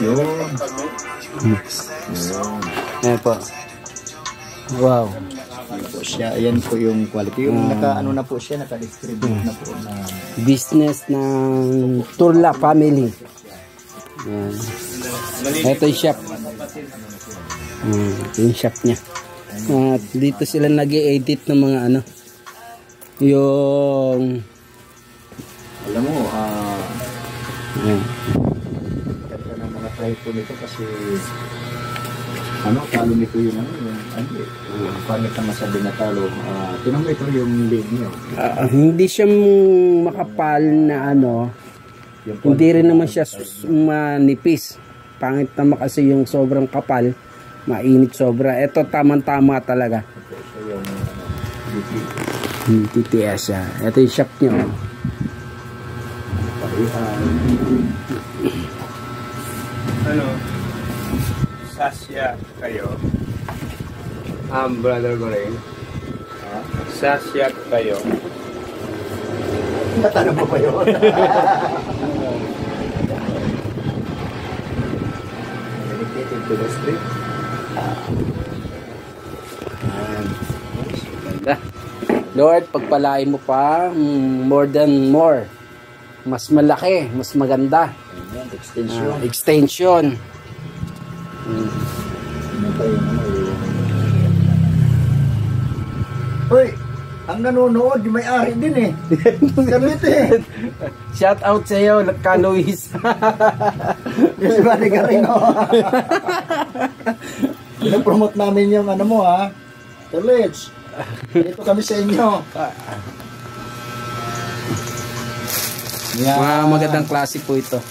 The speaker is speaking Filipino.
Yun. Ayan po. Wow. Po siya, ayan po yung quality. Yung naka-ano na po siya, naka-distribute na po na Business ng Turla family. Ayan. Ito yung shop. Ito yung shop niya. At dito sila nag-i-edit ng mga ano. Yung alam mo, ayan. ganda ng mga tripod nito kasi talo nito yung yung pangit na masabi na talo. Tinong ito yung leg niyo. Hindi siya makapal na ano. Hindi rin naman siya manipis. Pangit naman kasi yung sobrang kapal. Mainit sobra. Ito tamang-tama talaga. TTS siya. Ito yung shop niya. Ano? Sasya kayo. Brother Goreng. Sasya kayo. Natanong mo pa yun? Dedicated to the street. Ganda. Lord, pagpalain mo pa more than more. Mas malaki, mas maganda. Extension. Extension. Hoy, ang nanonood, yung may-ari din eh. Salit eh. Shout out sa iyo, Ka Luis. Yes, bali ka rin o. Pinapromote namin yung ano mo ha. Talits. Dito kami sa inyo. Mga magandang klase po ito.